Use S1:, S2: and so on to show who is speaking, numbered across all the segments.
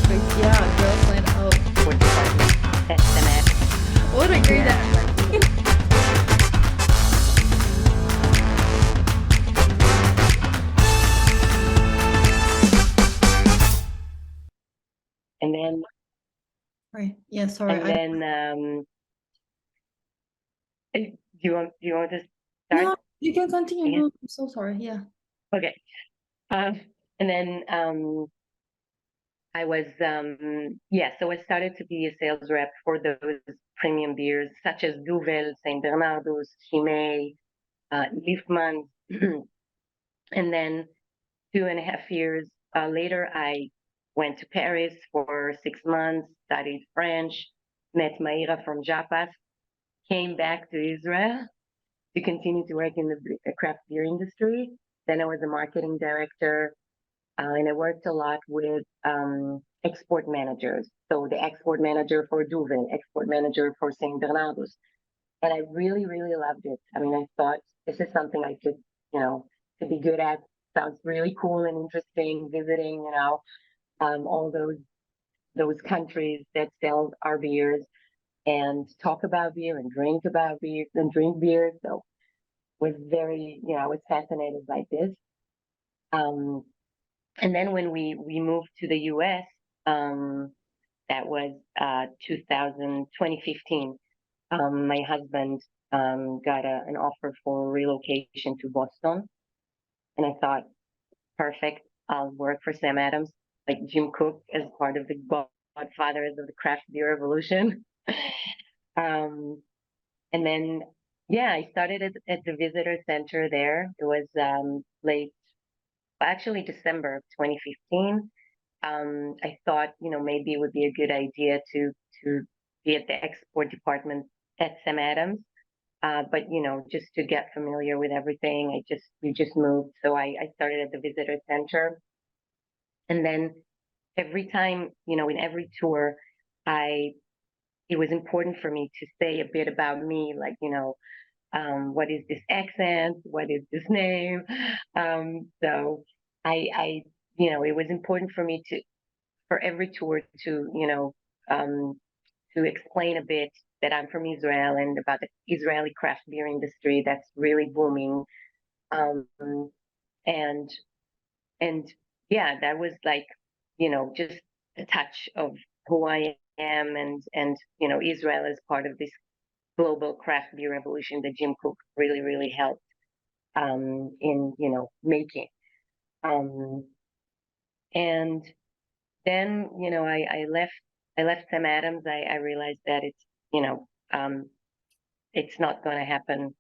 S1: perfect. Yeah, girls night out.
S2: export department at Semat.
S1: What a great
S2: Yeah, like, and then
S1: Sorry. Yeah, sorry.
S2: and then do you want to start
S1: No, you can continue.
S2: again?
S1: No, I'm so sorry. Yeah.
S2: Okay. And then I was so I started to be a sales rep for those premium beers such as Duvel, Saint Bernardo's, Chimay, Liefmans, and then 2.5 years later, I went to Paris for 6 months, studied French, met Maïra from Japas, came back to Israel to continue to work in the craft beer industry. Then I was a marketing director, and I worked a lot with export managers. So the export manager for Duvel, export manager for Saint Bernardo's. And I really, really loved it. I mean, I thought this is something I could, to be good at. Sounds really cool and interesting, visiting, all those countries that sell our beers and talk about beer and drink about beer and drink beer. So was very, I was fascinated by this. Um, and then when we moved to the US, that was 2015. My husband got an offer for relocation to Boston, and I thought, perfect, I'll work for Sam Adams, like Jim Cook, as part of the godfathers of the craft beer revolution. um, and then, yeah, I started at the visitor center there. It was actually December of 2015. I thought, maybe it would be a good idea to be at the export department at Sam Adams. But just to get familiar with everything, we just moved. So I started at the visitor center, and then every time, in every tour, I it was important for me to say a bit about me, like, what is this accent? What is this name? So I, it was important for me for every tour to, to explain a bit that I'm from Israel and about the Israeli craft beer industry that's really booming. Um, and and yeah, that was like, just a touch of who I am, and Israel is part of this global craft beer revolution that Jim Cook really, really helped in making. Um, and then I left Sam Adams. I realized that it's not going to happen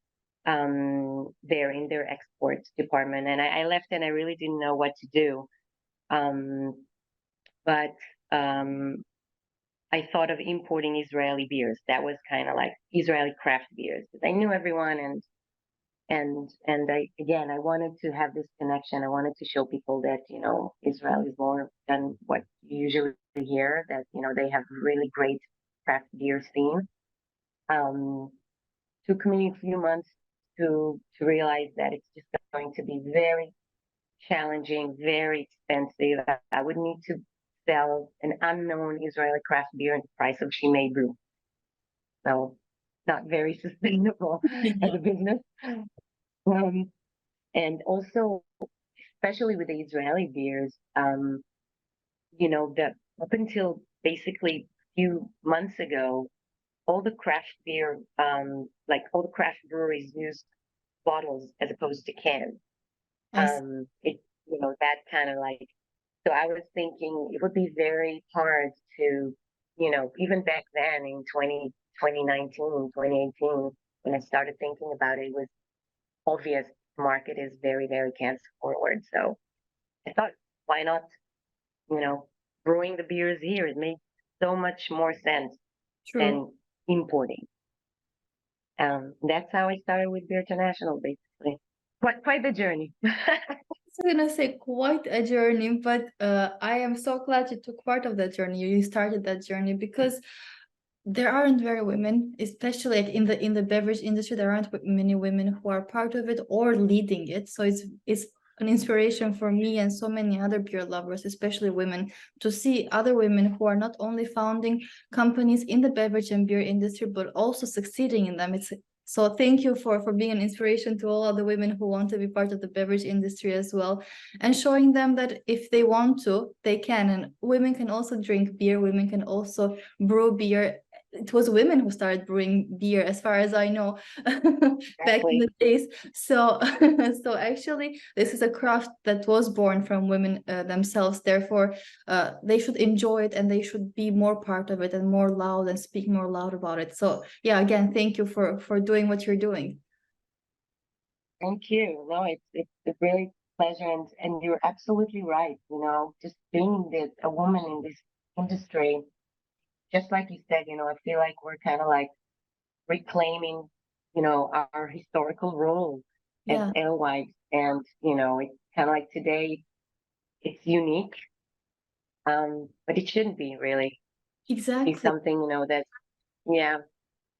S2: there in their exports department. And I left and I really didn't know what to do. Um, but I thought of importing Israeli beers. That was kind of like Israeli craft beers. I knew everyone, and I wanted to have this connection. I wanted to show people that Israel is more than what you usually hear. That they have really great craft beer scene. Um, Took me a few months to realize that it's just going to be very challenging, very expensive. I would need to sell an unknown Israeli craft beer at the price of Chimay brew. So not very sustainable as a business. Um, and also, especially with the Israeli beers, that up until basically a few months ago, all the craft beer, like all the craft breweries use bottles as opposed to cans.
S1: I see.
S2: It, that kind of like, so I was thinking it would be very hard to, even back then in 2019, 2018, when I started thinking about it, it was obvious the market is very, very cancer forward. So I thought, why not, you know, brewing the beers here? It makes so much more sense
S1: True.
S2: than importing. That's how I started with Beer International, basically. Quite the journey.
S1: I was gonna say quite a journey, but I am so glad you took part of that journey. You started that journey because there aren't very women, especially like in the beverage industry. There aren't many women who are part of it or leading it. So it's an inspiration for me and so many other beer lovers, especially women, to see other women who are not only founding companies in the beverage and beer industry, but also succeeding in them. It's so thank you for being an inspiration to all other women who want to be part of the beverage industry as well, and showing them that if they want to, they can. And women can also drink beer, women can also brew beer. It was women who started brewing beer, as far as I know, back in the days. So, so actually, this is a craft that was born from women themselves. Therefore, they should enjoy it and they should be more part of it and more loud and speak more loud about it. So, yeah, again, thank you for doing what you're doing.
S2: Thank you. No, it's a really pleasure, and you're absolutely right. You know, just being a woman in this industry, just like you said, you know, I feel like we're kind of like reclaiming, you know, our historical role as
S1: Yeah,
S2: alewives, and you know, it's kind of like today, it's unique, but it shouldn't be really. Be
S1: exactly.
S2: something, you know, that yeah.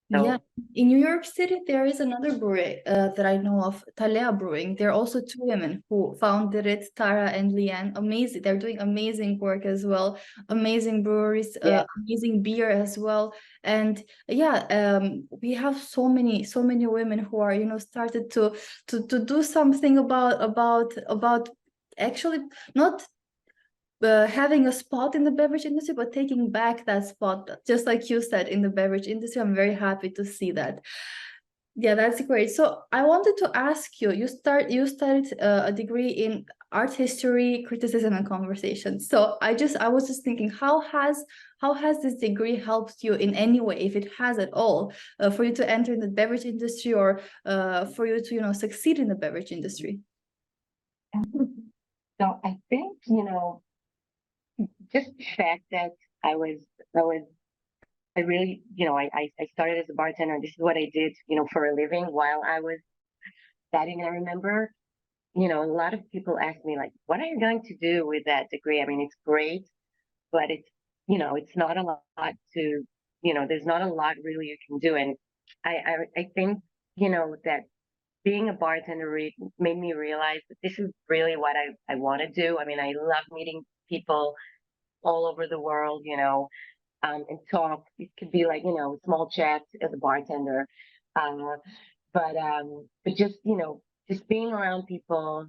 S1: Yeah,
S2: So
S1: in New York City, there is another brewery that I know of, Talea Brewing. There are also two women who founded it, Tara and Leanne. Amazing. They're doing amazing work as well. Amazing breweries,
S2: yeah,
S1: amazing beer as well. And yeah, we have so many women who are, started to do something about actually not having a spot in the beverage industry, but taking back that spot, just like you said, in the beverage industry. I'm very happy to see that. Yeah, that's great. So I wanted to ask you, you studied a degree in art history, criticism, and conversation. So I was just thinking, how has this degree helped you in any way, if it has at all, for you to enter in the beverage industry, or for you to succeed in the beverage industry?
S2: so I think, you know, just the fact that I was I was I really, you know, I started as a bartender. This is what I did, you know, for a living while I was studying. I remember, you know, a lot of people ask me like, what are you going to do with that degree? I mean, it's great, but it's, you know, it's not a lot to, you know, there's not a lot really you can do. And I think, you know, that being a bartender made me realize that this is really what I want to do. I mean, I love meeting people all over the world, you know, and talk. It could be like, you know, small chats as a bartender. Uh, but just, you know, just being around people,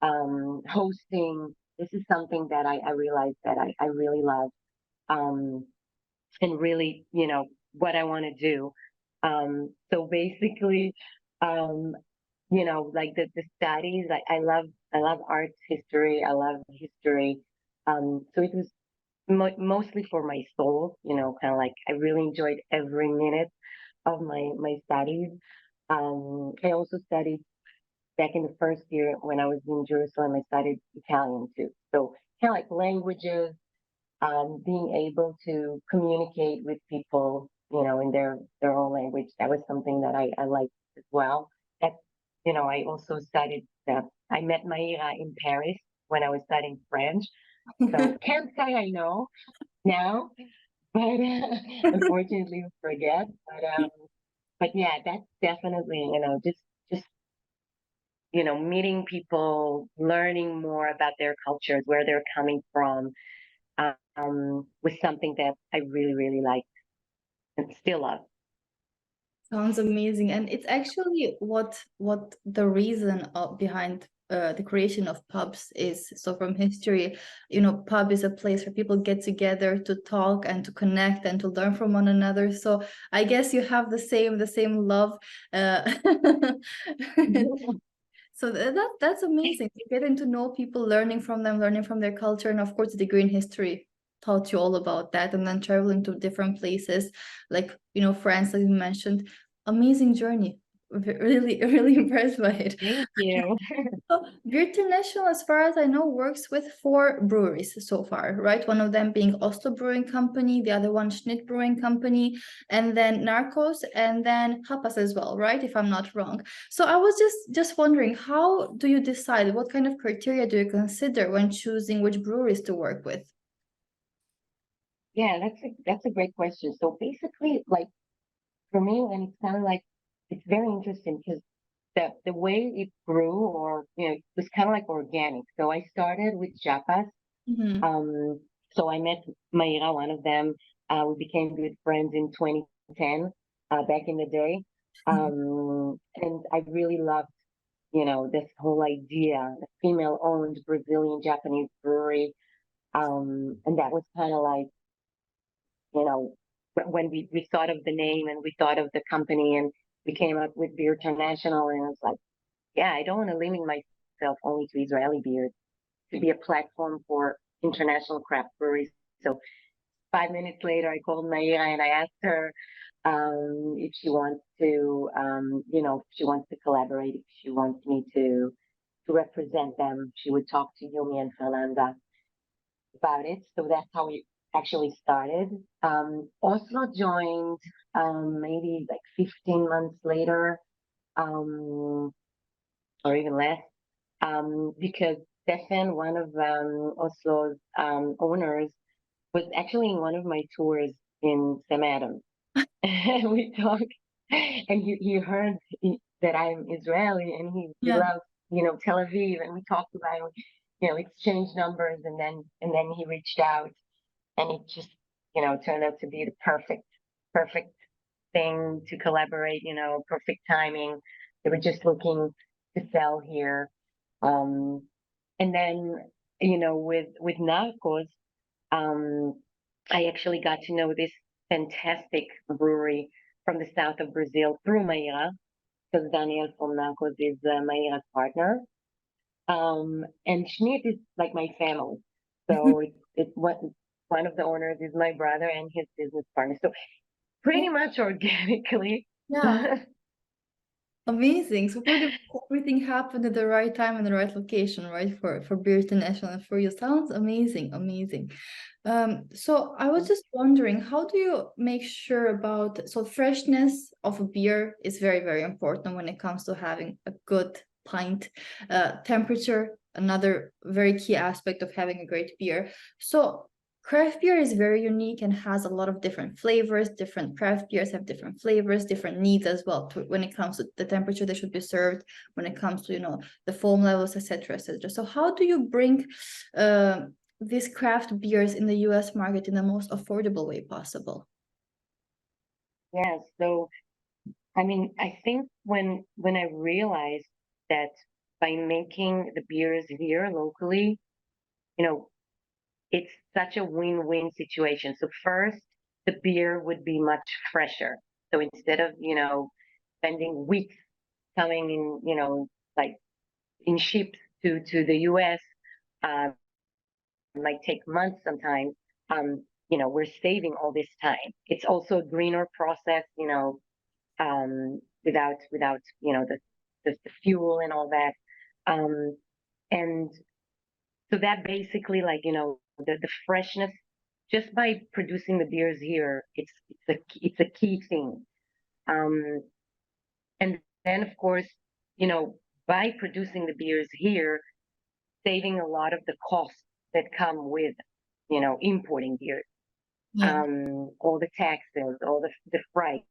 S2: hosting, this is something that I realized that I really love. Um, and really, you know, what I want to do. So basically, um, you know, like the studies, like I love art history. I love history. So it was mostly for my soul, you know, kind of like I really enjoyed every minute of my studies. I also studied back in the first year when I was in Jerusalem. I studied Italian too, so kind of like languages, being able to communicate with people, you know, in their own language. That was something that I liked as well. That, you know, I also studied. I met Maïra in Paris when I was studying French. So can't say I know now, but unfortunately we forget. But yeah, that's definitely, you know, just you know, meeting people, learning more about their cultures, where they're coming from, was something that I really, really liked and still love.
S1: Sounds amazing, and it's actually what the reason behind the creation of pubs is. So from history, pub is a place where people get together to talk and to connect and to learn from one another. So I guess you have the same love. Uh, So that's amazing. Getting to know people, learning from them, learning from their culture, and of course, the degree in history taught you all about that. And then traveling to different places, like France, like you mentioned, amazing journey. Really, really impressed by it.
S2: Thank you.
S1: So, Beer International, as far as I know, works with 4 breweries so far, right? One of them being Oslo Brewing Company, the other one Schnitt Brewing Company, and then Narcos, and then Hapas as well, right? If I'm not wrong. So I was just wondering, how do you decide? What kind of criteria do you consider when choosing which breweries to work with?
S2: Yeah, that's a great question. So basically, like for me, and it's kind of like it's very interesting because the way it grew, or it was kind of like organic. So I started with Japas.
S1: Mhm.
S2: So I met Mayra, one of them. We became good friends in 2010, back in the day. And I really loved, this whole idea, the female-owned Brazilian Japanese brewery. And that was kind of like, when we thought of the name and we thought of the company and we came up with Beer International, and it was like, yeah, I don't want to limit myself only to Israeli beers, to be a platform for international craft breweries. So 5 minutes later, I called Naira and I asked her, if she wants to, if she wants to collaborate, if she wants me to represent them. She would talk to Yumi and Fernanda about it. So that's how we actually started. Oslo joined, maybe like 15 months later, um, or even less, because Stefan, one of Oslo's owners, was actually in one of my tours in Sam Adams. And we talked, and he heard that I'm Israeli, and he
S1: Yeah.
S2: loves, Tel Aviv, and we talked about it, exchanged numbers, and then he reached out, and it just, turned out to be the perfect thing to collaborate, perfect timing. They were just looking to sell here. Um, and then, with Narcos, um, I actually got to know this fantastic brewery from the south of Brazil through Maíra, because Daniel from Narcos is Maíra's partner. And Schmidt is like my family. So it's what one of the owners is my brother and his business partner. So pretty much organically.
S1: Yeah. Amazing. So pretty much everything happened at the right time and the right location, right? For Beer International and for you. Sounds amazing, amazing. So I was just wondering, how do you make sure about, so freshness of a beer is very, very important when it comes to having a good pint. Temperature, another very key aspect of having a great beer. So craft beer is very unique and has a lot of different flavors. Different craft beers have different flavors, different needs as well when it comes to the temperature they should be served, when it comes to, the foam levels, etc., etc. So how do you bring these craft beers in the US market in the most affordable way possible?
S2: Yeah. So I mean, I think when I realized that by making the beers here locally, you know, it's such a win-win situation. So first, the beer would be much fresher. So instead of, spending weeks coming in, like in ships to the US, uh, might take months sometimes. We're saving all this time. It's also a greener process, without the fuel and all that. And so that basically, like, the freshness, just by producing the beers here, it's a key thing. Um, and then of course, you know, by producing the beers here, saving a lot of the costs that come with, importing beers.
S1: Yeah.
S2: All the taxes, all the freight,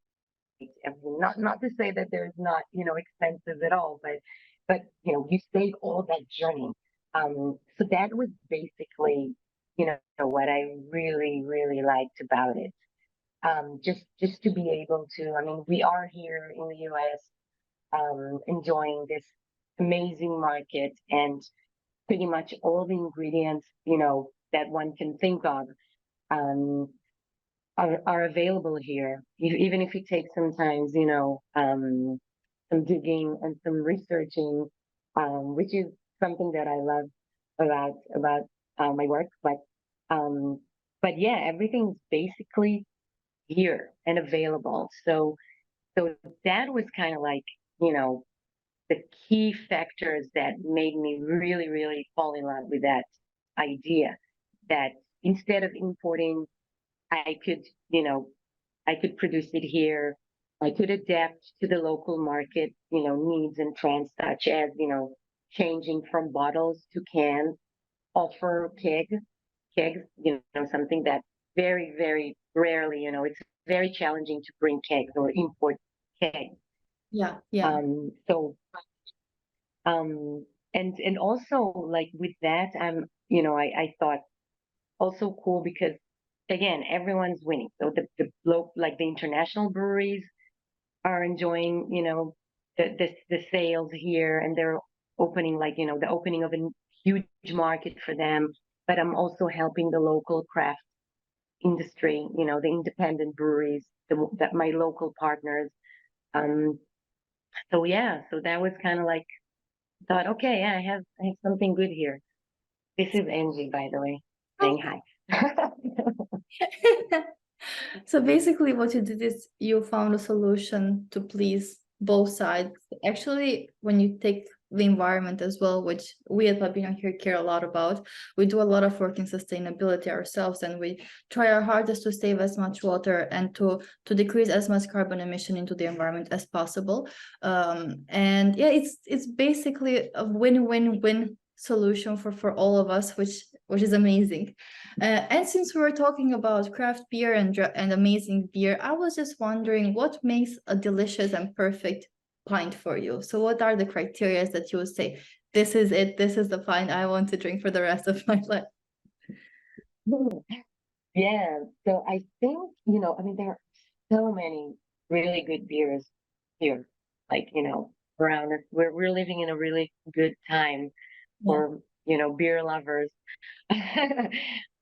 S2: everything. Not to say that there's not, expenses at all, but you save all that journey. So that was basically, what I really, really liked about it. Just to be able to, I mean, we are here in the US, enjoying this amazing market, and pretty much all the ingredients, that one can think of, um, are available here. Even if it takes sometimes, some digging and some researching, which is something that I love about my work. Um, but yeah, everything's basically here and available. So that was kind of like, you know, the key factors that made me really, really fall in love with that idea, that instead of importing, I could, I could produce it here. I could adapt to the local market, needs and trends, such as, changing from bottles to cans, offer kegs, something that very, very rarely, it's very challenging to bring kegs or import kegs.
S1: Yeah, yeah.
S2: So and also like with that, I thought also cool because again, everyone's winning. So like the international breweries are enjoying, the sales here, and they're opening, like, the opening of a huge market for them. But I'm also helping the local craft industry, the independent breweries, that my local partners. Um, so yeah, so that was kind of like, thought, okay, yeah, I have something good here. This is Angie, by the way, saying hi.
S1: So basically what you did is you found a solution to please both sides. Actually, when you take the environment as well, which we at Pubinno here care a lot about, we do a lot of work in sustainability ourselves, and we try our hardest to save as much water and to decrease as much carbon emission into the environment as possible. And yeah, it's basically a win-win-win solution for all of us, which is amazing. And since we were talking about craft beer and amazing beer, I was just wondering what makes a delicious and perfect pint for you. So what are the criteria that you would say, this is it, this is the pint I want to drink for the rest of my life?
S2: Yeah, so I think, I mean, there are so many really good beers here, like, around us. We're living in a really good time
S1: Yeah.
S2: for, beer lovers.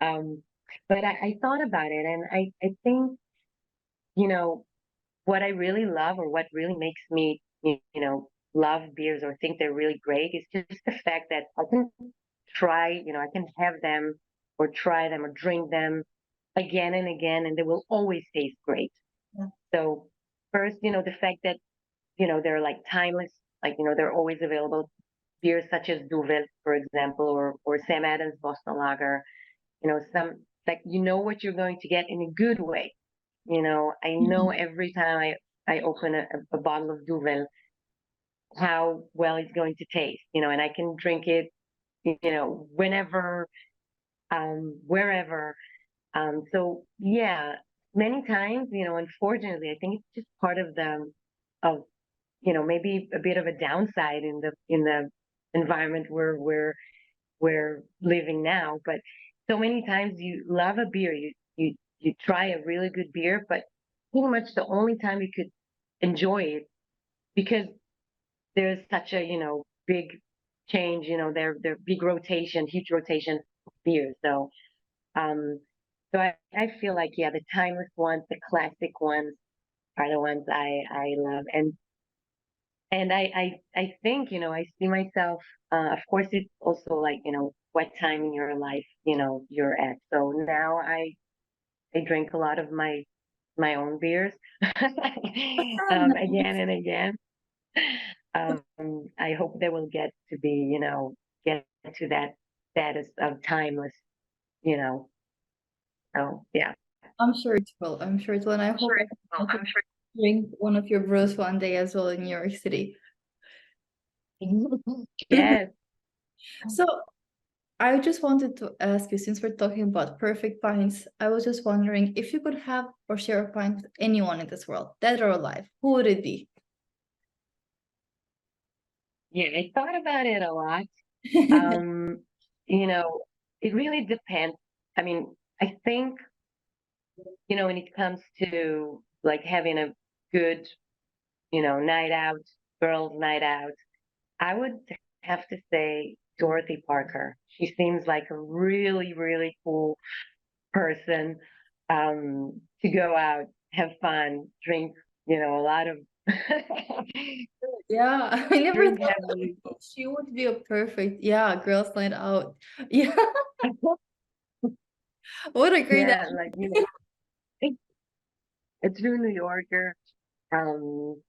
S2: Um, but I thought about it, and I think, you know, what I really love, or what really makes me, love beers or think they're really great, is just the fact that I can try, I can have them or try them or drink them again and again, and they will always taste great.
S1: Yeah.
S2: So first, the fact that, they're like timeless, like, they're always available. Beers such as Duvel, for example, or Sam Adams Boston Lager, some, like, what you're going to get in a good way. I know
S1: Mhm.
S2: every time I open a bottle of Duvel, how well it's going to taste, and I can drink it, whenever, wherever. So yeah, many times, unfortunately, I think it's just part of of, maybe a bit of a downside in the environment where we're living now. But so many times you love a beer, you try a really good beer, but pretty much the only time you could enjoy it, because there's such a, big change, there big rotation, huge rotation of beers. Um, so I feel like, yeah, the timeless ones, the classic ones are the ones I love. And I think, I see myself, of course, it's also like, what time in your life, you're at. So now I drink a lot of my own beers, again and again. I hope they will get to be, get to that status of timeless, you know. So yeah.
S1: I'm sure it will. I'm sure it will. And I hope I can drink one of your brews one day as well in New York City.
S2: Yes.
S1: So I just wanted to ask you, since we're talking about perfect pints, I was just wondering if you could have or share a pint with anyone in this world, dead or alive, who would it be?
S2: Yeah, I thought about it a lot. Um, you know, it really depends. I mean, I think, when it comes to like having a good, night out, girls' night out, I would have to say Dorothy Parker. She seems like a really, really cool person, to go out, have fun, drink, a lot of
S1: Yeah, I never
S2: drink
S1: thought
S2: heavily.
S1: she would be a perfect, yeah, girls' night out. Yeah, what a great
S2: Yeah, like, a true New Yorker, um,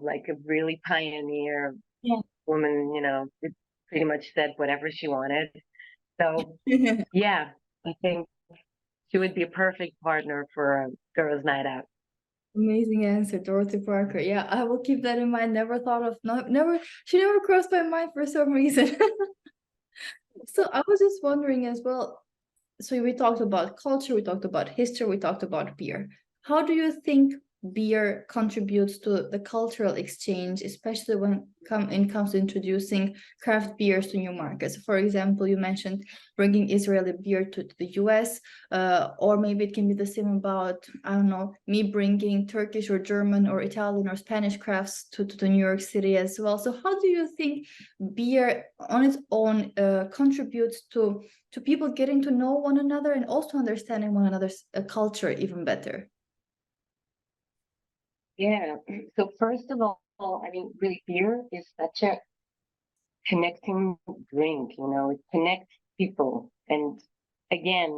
S2: like a really pioneer
S1: answer.
S2: woman, who pretty much said whatever she wanted. So yeah, I think she would be a perfect partner for a girls' night out.
S1: Amazing answer, Dorothy Parker. Yeah, I will keep that in mind. Never thought of, no, never, she never crossed my mind for some reason. So I was just wondering as well. So we talked about culture, we talked about history, we talked about beer. How do you think beer contributes to the cultural exchange, especially when it comes to introducing craft beers to new markets. For example, you mentioned bringing Israeli beer to the US, or maybe it can be the same about, I don't know, me bringing Turkish or German or Italian or Spanish crafts to New York City as well. So how do you think beer on its own contributes to people getting to know one another and also understanding one another's culture even better?
S2: Yeah. So first of all, I mean, really, beer is such a connecting drink, it connects people. And again,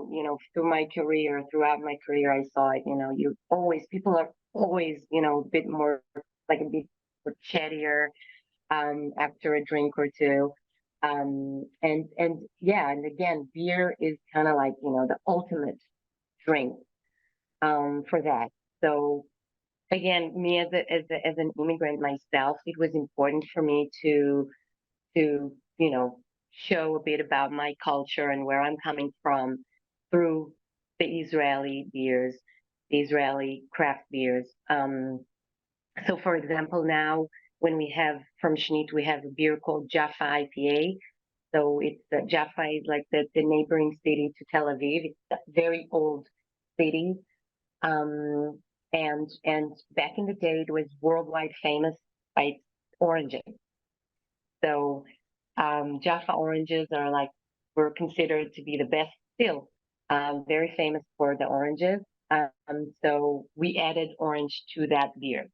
S2: throughout my career, I saw it, people are always, a bit more, like a bit more chattier, after a drink or two. And yeah, and again, beer is kind of like, the ultimate drink, for that. So again, me as an immigrant myself, it was important for me to show a bit about my culture and where I'm coming from through the Israeli beers, the Israeli craft beers. So for example, now when we have from Shnit, we have a beer called Jaffa IPA. So it's Jaffa is like the neighboring city to Tel Aviv. It's a very old city. Um, and back in the day, it was worldwide famous by its oranges. So Jaffa oranges were considered to be the best still, very famous for the oranges. So we added orange to that beer.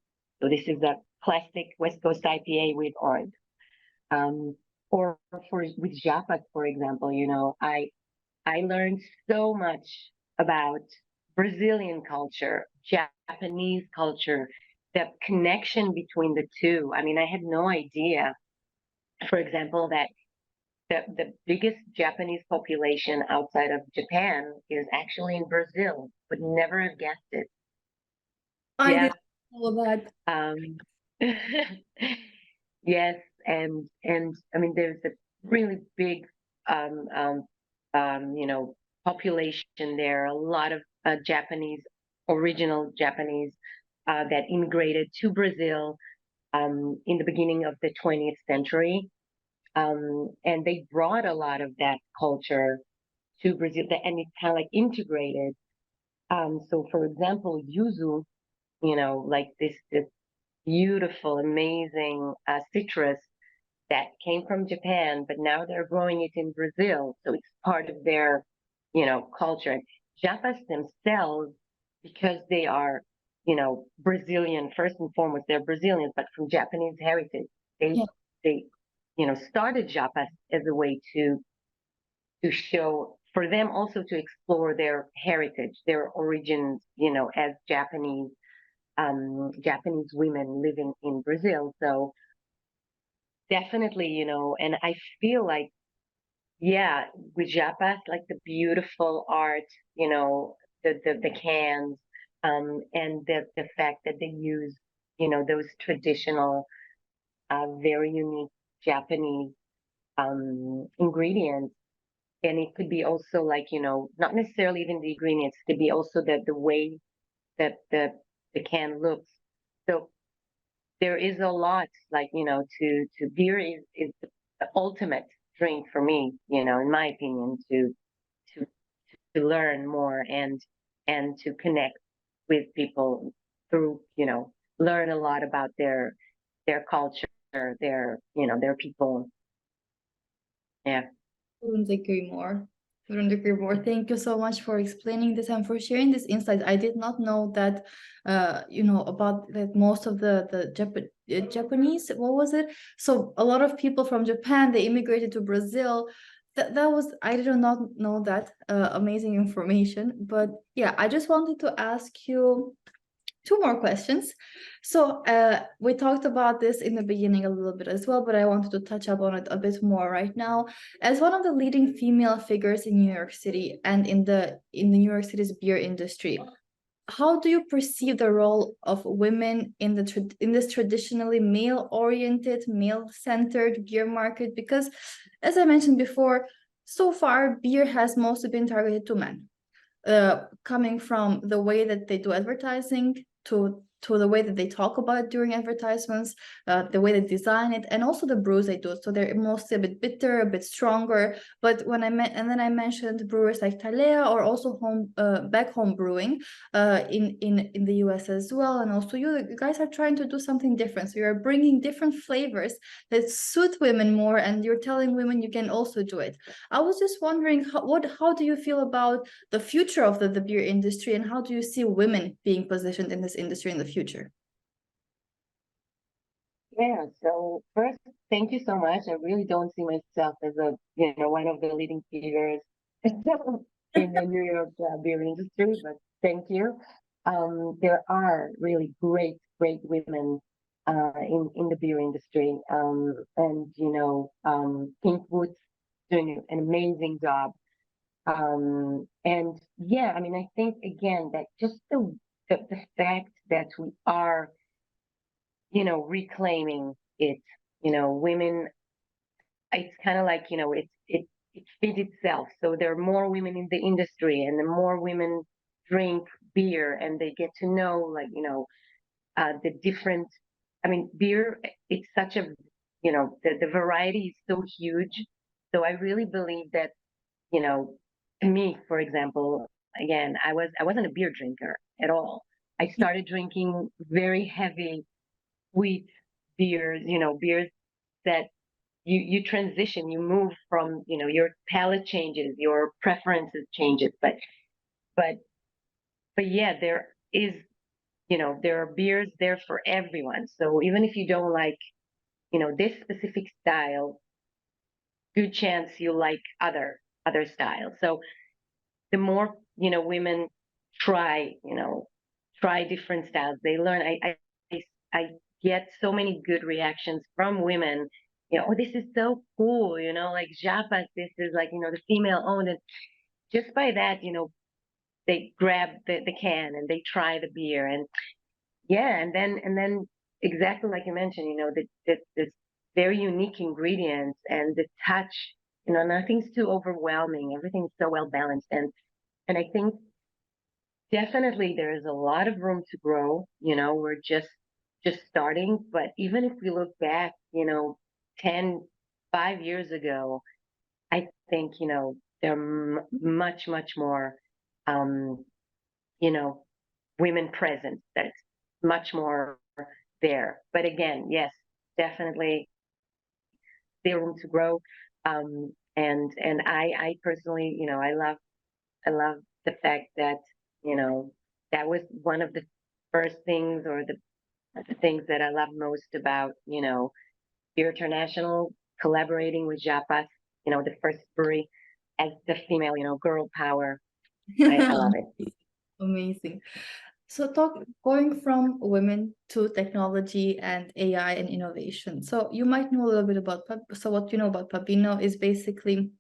S2: So this is a classic West Coast IPA with orange. Um, or with Jaffa, for example, I learned so much about Brazilian culture, Japanese culture, the connection between the two. I mean, I had no idea, for example, that the biggest Japanese population outside of Japan is actually in Brazil. Would never have guessed it.
S1: I
S2: Yeah.
S1: didn't know that.
S2: Yes, and I mean, there's a really big, um, um, population there. A lot of original Japanese, that immigrated to Brazil, in the beginning of the 20th century. And they brought a lot of that culture to Brazil, and it's kind of like integrated. So for example, yuzu, like this beautiful, amazing, citrus that came from Japan, but now they're growing it in Brazil. So it's part of their, culture. Japas themselves, because they are, Brazilian, first and foremost, they're Brazilians, but from Japanese heritage. They,
S1: Yeah.
S2: they, started Japas as a way to show, for them also to explore their heritage, their origins, as Japanese women living in Brazil. So definitely, and I feel like, yeah, with Japas, like the beautiful art, the cans, and the fact that they use, those traditional, very unique Japanese, ingredients. And it could be also like, not necessarily even the ingredients, it could be also the way that the can looks. So there is a lot, like, to beer is the ultimate drink for me, in my opinion, to learn more and to connect with people through, learn a lot about their culture, their people. Yeah.
S1: Couldn't agree more. Couldn't agree more. Thank you so much for explaining this and for sharing this insight. I did not know that, about that most of the Japanese, what was it? So a lot of people from Japan, they immigrated to Brazil. That was, I did not know that, amazing information. But yeah, I just wanted to ask you two more questions. So we talked about this in the beginning a little bit as well, but I wanted to touch up on it a bit more right now. As one of the leading female figures in New York City and in the New York City's beer industry, how do you perceive the role of women in this traditionally male-oriented, male-centered beer market? Because, as I mentioned before, so far beer has mostly been targeted to men, coming from the way that they do advertising to to the way that they talk about it during advertisements, the way they design it, and also the brews they do. So they're mostly a bit bitter, a bit stronger. But when then I mentioned brewers like Talea, or also back home brewing in the US as well. And also you guys are trying to do something different. So you're bringing different flavors that suit women more, and you're telling women you can also do it. I was just wondering, how do you feel about the future of the beer industry, and how do you see women being positioned in this industry in the future?
S2: Yeah, so first, thank you so much. I really don't see myself as one of the leading figures in the New York beer industry, but thank you. There are really great women in the beer industry, and Pink Woods doing an amazing job. And yeah, I mean, I think again that just the fact that we are reclaiming it, women, it's kind of like, it feeds itself. So there are more women in the industry, and the more women drink beer and they get to know, like, the different, I mean, beer, it's such a, the variety is so huge. So I really believe that, to me, for example, again, I wasn't a beer drinker at all. I started drinking very heavy wheat beers, beers that you transition, you move from, your palate changes, your preferences changes, but yeah, there is, there are beers there for everyone. So even if you don't like, this specific style, good chance you like other styles. So the more, women try, try different styles, they learn. I get so many good reactions from women. Oh, this is so cool, like Japas, this is like, the female owned. And just by that, they grab the can and they try the beer. And yeah, and then exactly like you mentioned, this very unique ingredients and the touch, nothing's too overwhelming. Everything's so well balanced. And I think definitely there is a lot of room to grow. We're just starting, but even if we look back, 10, 5 years ago, I think, there are much more, um, you know, women present. That's much more there. But again, yes, definitely still room to grow. And I personally, I love the fact that, that was one of the first things, or the things that I love most about, Beer International collaborating with Japas, the first brewery, as the female, girl power. I love it.
S1: Amazing. So going from women to technology and AI and innovation. So you might know a little bit about so what you know about Pubinno is basically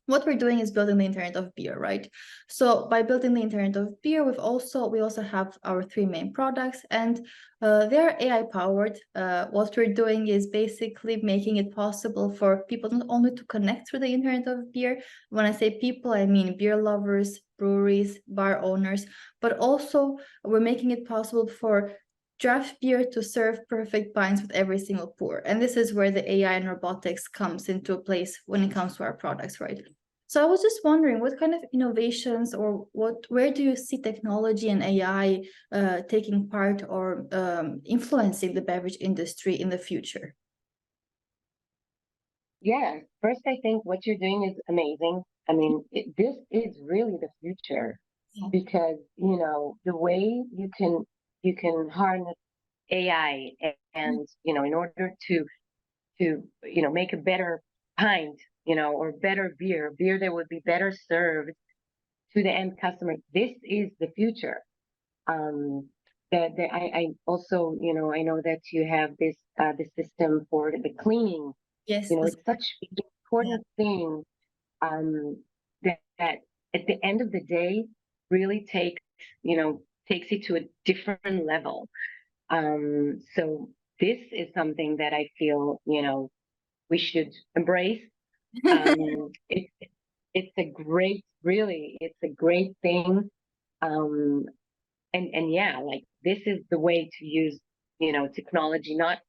S1: what we're doing is building the internet of beer, right? So by building the internet of beer, we also have our three main products, and they're AI powered. What we're doing is basically making it possible for people not only to connect through the internet of beer. When I say people, I mean beer lovers, breweries, bar owners, but also we're making it possible for draft beer to serve perfect pints with every single pour. And this is where the AI and robotics comes into place when it comes to our products, right? So I was just wondering, what kind of innovations, or where do you see technology and AI taking part, or influencing the beverage industry in the future?
S2: Yeah, first, I think what you're doing is amazing. I mean, this is really the future,
S1: Yeah.
S2: because, the way you can harness AI, and, in order to make a better pint, or better beer that would be better served to the end customer. This is the future. Um, I also, I know that you have this system for the cleaning.
S1: Yes.
S2: It's such an
S1: Yeah.
S2: important thing, that at the end of the day really takes it to a different level. So this is something that I feel, we should embrace. Um, it's a great, really, it's a great thing. Um, and yeah, like this is the way to use, technology, not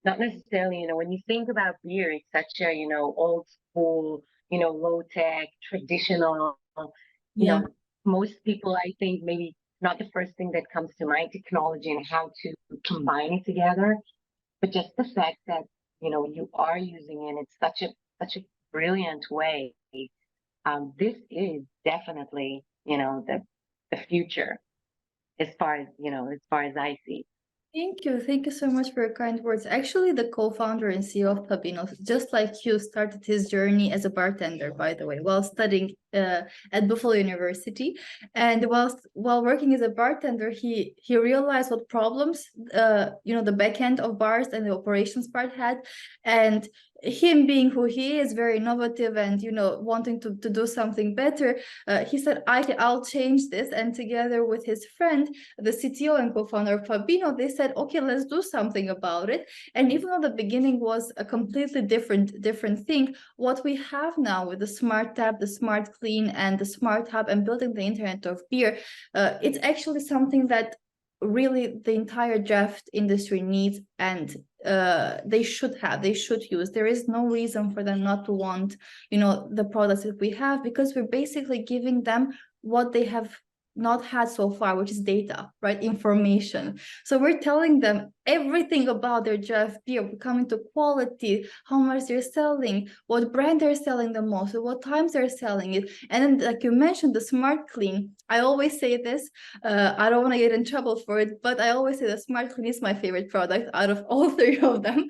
S2: necessarily, when you think about beer, it's such a, old school, low tech, traditional, you
S1: Yeah.
S2: know, most people, I think, maybe not the first thing that comes to mind, technology and how to combine it together, but just the fact that, you are using it in such a brilliant way. This is definitely, the future as far as I see.
S1: Thank you. Thank you so much for your kind words. Actually, the co-founder and CEO of Pubinno, just like you, started his journey as a bartender, by the way, while studying at Buffalo University. And while working as a bartender, he realized what problems the back end of bars and the operations part had. And him being who he is, very innovative and wanting to do something better, he said, I'll change this. And together with his friend, the CTO and co-founder of Pubinno, they said, okay, let's do something about it. And even though the beginning was a completely different thing, what we have now with the smart tap, the smart clean, and the smart hub, and building the internet of beer, it's actually something that really the entire draft industry needs, and they should use. There is no reason for them not to want the products that we have, because we're basically giving them what they have not had so far, which is data, right? Information. So we're telling them everything about their draft beer. We're coming to quality, how much they're selling, what brand they're selling the most, what times they're selling it. And then, like you mentioned, the smart clean. I always say this, I don't want to get in trouble for it, but I always say the smart clean is my favorite product out of all three of them.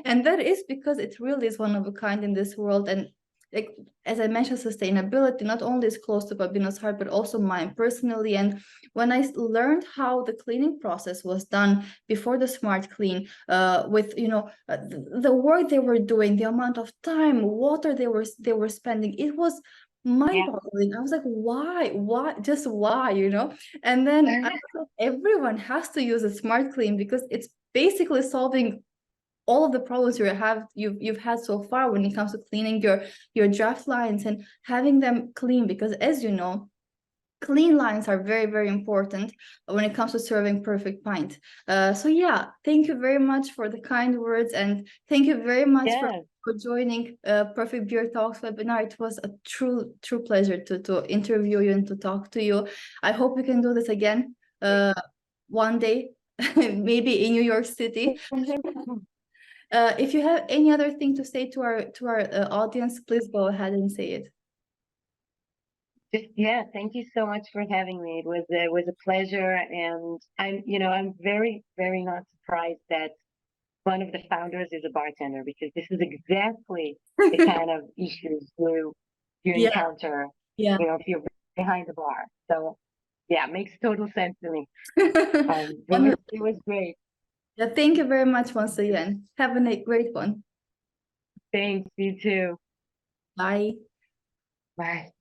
S1: And that is because it really is one of a kind in this world. And like, as I mentioned, sustainability not only is close to Pubinno's heart, but also mine personally. And when I learned how the cleaning process was done before the smart clean, with the work they were doing, the amount of time, water they were spending, it was mind-boggling. I was like, why, just why, And then I thought everyone has to use a smart clean, because it's basically solving all of the problems you've had so far when it comes to cleaning your draft lines and having them clean, because as you know, clean lines are very, very important when it comes to serving perfect pint. So yeah, thank you very much for the kind words, and thank you very much
S2: Yes.
S1: for joining Perfect Beer Talks webinar. It was a true pleasure to interview you and to talk to you. I hope we can do this again one day, maybe in New York City. If you have any other thing to say to our audience, please go ahead and say it.
S2: Yeah, thank you so much for having me. It was a pleasure, and I'm very, very not surprised that one of the founders is a bartender, because this is exactly the kind of issues you
S1: Yeah,
S2: encounter,
S1: yeah.
S2: if you're behind the bar. So yeah, it makes total sense to me. It was great.
S1: Yeah, thank you very much once again. Have a great one.
S2: Thanks, you too.
S1: Bye.
S2: Bye.